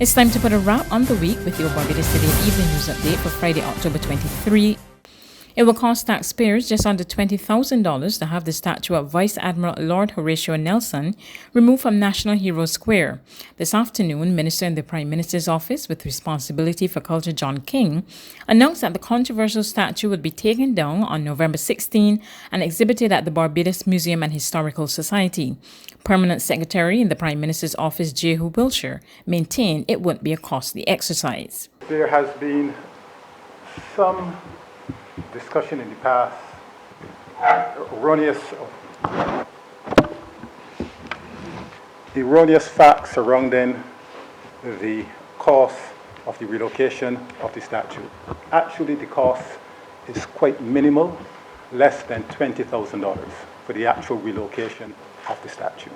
It's time to put a wrap on the week with your Barbados Today Evening News Update for Friday, October 23. It will cost taxpayers just under $20,000 to have the statue of Vice Admiral Lord Horatio Nelson removed from National Hero Square. This afternoon, Minister in the Prime Minister's Office with responsibility for culture, John King, announced that the controversial statue would be taken down on November 16 and exhibited at the Barbados Museum and Historical Society. Permanent Secretary in the Prime Minister's Office, Jehu Wilshire, maintained it wouldn't be a costly exercise. There has been some discussion in the past, erroneous facts surrounding the cost of the relocation of the statue. Actually, the cost is quite minimal, less than $20,000 for the actual relocation of the statue.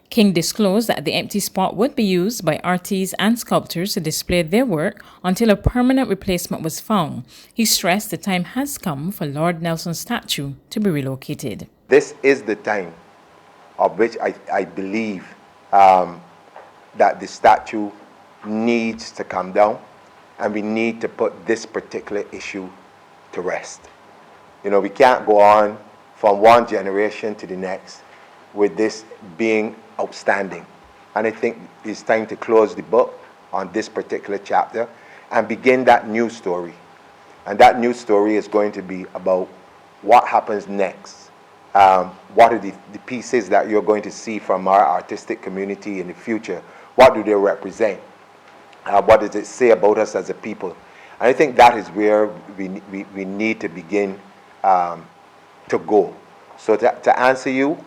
King disclosed that the empty spot would be used by artists and sculptors to display their work until a permanent replacement was found. He stressed the time has come for Lord Nelson's statue to be relocated. This is the time of which I believe that the statue needs to come down, and we need to put this particular issue to rest. You know, we can't go on from one generation to the next with this being outstanding. And I think it's time to close the book on this particular chapter and begin that new story. And that new story is going to be about what happens next. What are the pieces that you're going to see from our artistic community in the future? What do they represent? What does it say about us as a people? And I think that is where we need to begin to go. So to answer you,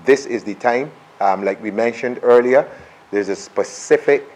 this is the time. Like we mentioned earlier, there's a specific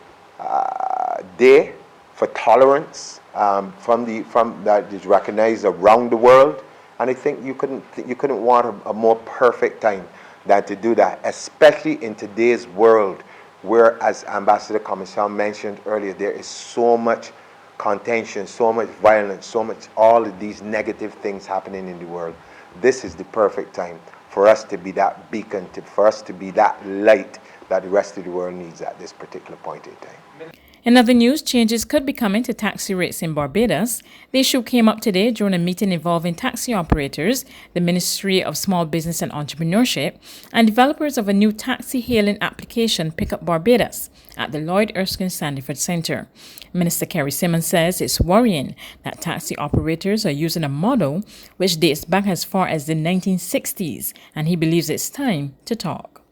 day for tolerance that is recognized around the world, and I think you couldn't want a more perfect time than to do that, especially in today's world, where, as Ambassador Commissaire mentioned earlier, there is so much contention, so much violence, so much all of these negative things happening in the world. This is the perfect time for us to be that beacon, for us to be that light that the rest of the world needs at this particular point in time. In other news, changes could be coming to taxi rates in Barbados. The issue came up today during a meeting involving taxi operators, the Ministry of Small Business and Entrepreneurship, and developers of a new taxi hailing application, Pick Up Barbados, at the Lloyd Erskine Sandiford Centre. Minister Kerry Simmons says it's worrying that taxi operators are using a model which dates back as far as the 1960s, and he believes it's time to talk.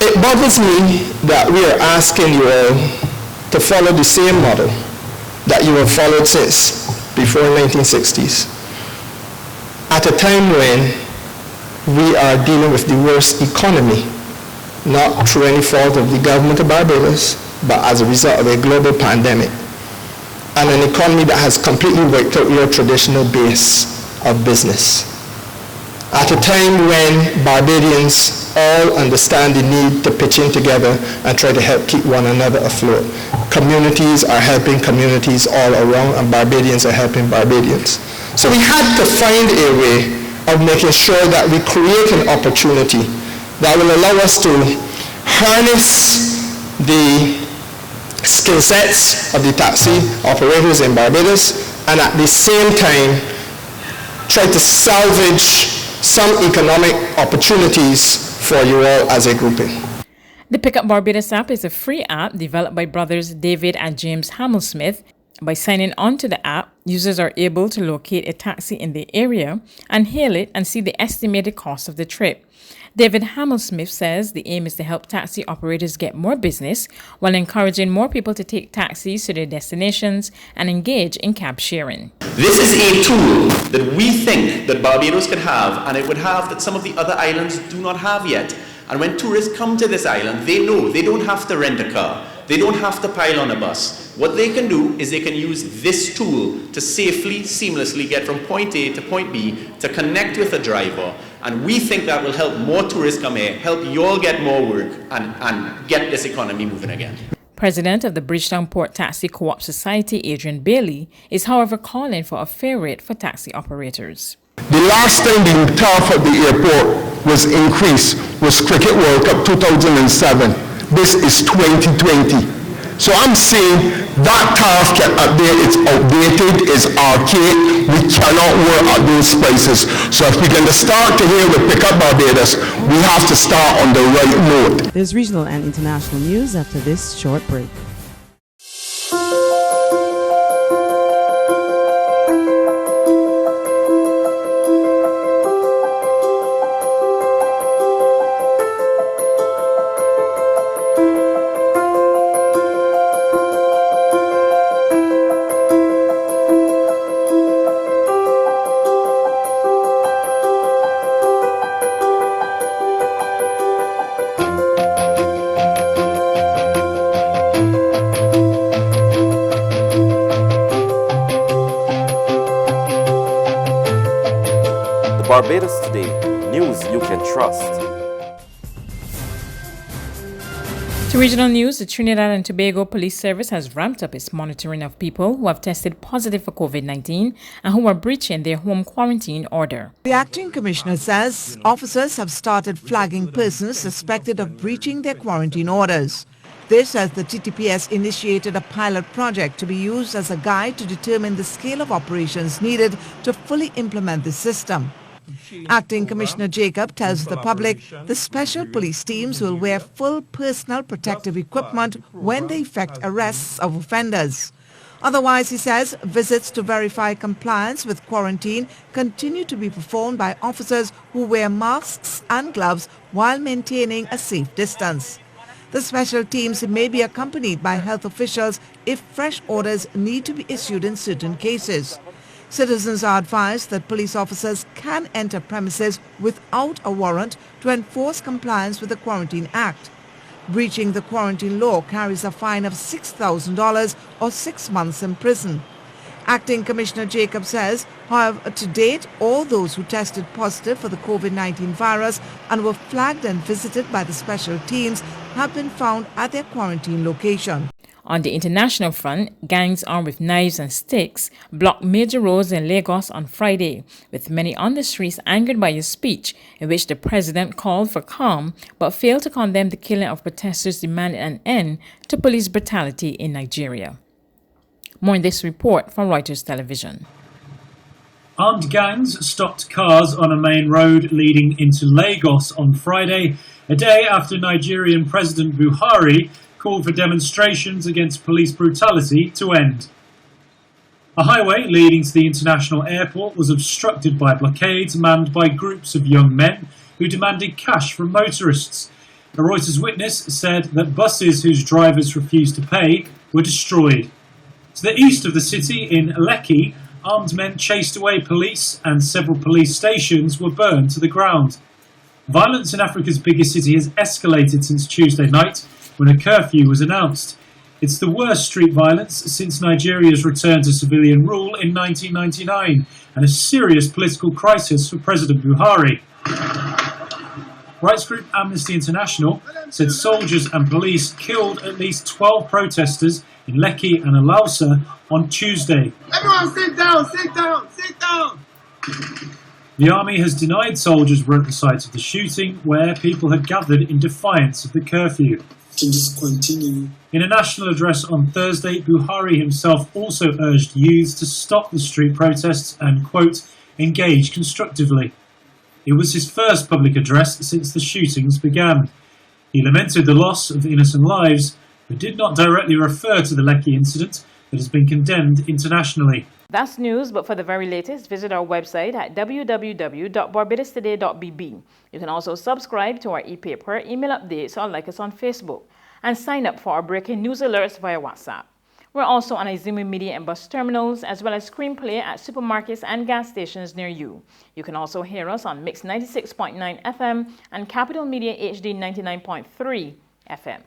It bothers me that we are asking you all to follow the same model that you have followed since before 1960s, at a time when we are dealing with the worst economy, not through any fault of the government of Barbados, but as a result of a global pandemic, and an economy that has completely wiped out your traditional base of business. At a time when Barbadians all understand the need to pitch in together and try to help keep one another afloat. Communities are helping communities all around, and Barbadians are helping Barbadians. So we had to find a way of making sure that we create an opportunity that will allow us to harness the skill sets of the taxi operators in Barbados, and at the same time try to salvage some economic opportunities for you all as a grouping. The Pick Up Barbados app is a free app developed by brothers David and James Hamelsmith. By signing on to the app, users are able to locate a taxi in the area and hail it and see the estimated cost of the trip. David Hamelsmith says the aim is to help taxi operators get more business while encouraging more people to take taxis to their destinations and engage in cab sharing. This is a tool that we think that Barbados can have, and it would have that some of the other islands do not have yet. And when tourists come to this island, they know they don't have to rent a car. They don't have to pile on a bus. What they can do is they can use this tool to safely, seamlessly get from point A to point B to connect with a driver. And we think that will help more tourists come here, help you all get more work, and get this economy moving again. President of the Bridgetown Port Taxi Co-op Society, Adrian Bailey, is however calling for a fair rate for taxi operators. The last time the tariff at the airport was increased was Cricket World Cup 2007. This is 2020. So I'm saying that tariff can update, it's outdated, it's archaic, we cannot work at those prices. So if we're going to start to hear with Pick Up Barbados, we have to start on the right note. There's regional and international news after this short break. Barbados Today, news you can trust. To regional news, the Trinidad and Tobago Police Service has ramped up its monitoring of people who have tested positive for COVID-19 and who are breaching their home quarantine order. The acting commissioner says officers have started flagging persons suspected of breaching their quarantine orders. This as the TTPS initiated a pilot project to be used as a guide to determine the scale of operations needed to fully implement the system. Acting Commissioner Jacob tells the public the special police teams will wear full personal protective equipment when they effect arrests of offenders. Otherwise, he says, visits to verify compliance with quarantine continue to be performed by officers who wear masks and gloves while maintaining a safe distance. The special teams may be accompanied by health officials if fresh orders need to be issued in certain cases. Citizens are advised that police officers can enter premises without a warrant to enforce compliance with the Quarantine Act. Breaching the quarantine law carries a fine of $6,000 or 6 months in prison. Acting Commissioner Jacob says, however, to date, all those who tested positive for the COVID-19 virus and were flagged and visited by the special teams have been found at their quarantine location. On the international front, gangs armed with knives and sticks blocked major roads in Lagos on Friday, with many on the streets angered by a speech in which the president called for calm but failed to condemn the killing of protesters demanding an end to police brutality in Nigeria. More in this report from Reuters Television. Armed gangs stopped cars on a main road leading into Lagos on Friday, a day after Nigerian President Buhari called for demonstrations against police brutality to end. A highway leading to the international airport was obstructed by blockades manned by groups of young men who demanded cash from motorists. A Reuters witness said that buses whose drivers refused to pay were destroyed. To the east of the city in Lekki, armed men chased away police and several police stations were burned to the ground. Violence in Africa's biggest city has escalated since Tuesday night, when a curfew was announced. It's the worst street violence since Nigeria's return to civilian rule in 1999 and a serious political crisis for President Buhari. Rights group Amnesty International said soldiers and police killed at least 12 protesters in Lekki and Alausa on Tuesday. Everyone sit down, sit down, sit down! The army has denied soldiers were at the site of the shooting, where people had gathered in defiance of the curfew. Can just continue. In a national address on Thursday, Buhari himself also urged youths to stop the street protests and, quote, engage constructively. It was his first public address since the shootings began. He lamented the loss of innocent lives, but did not directly refer to the Lekki incident that has been condemned internationally. That's news, but for the very latest, visit our website at www.barbadostoday.bb. You can also subscribe to our e-paper, email updates, or like us on Facebook, and sign up for our breaking news alerts via WhatsApp. We're also on Izumi Media and bus terminals, as well as screenplay at supermarkets and gas stations near you. You can also hear us on Mix 96.9 FM and Capital Media HD 99.3 FM.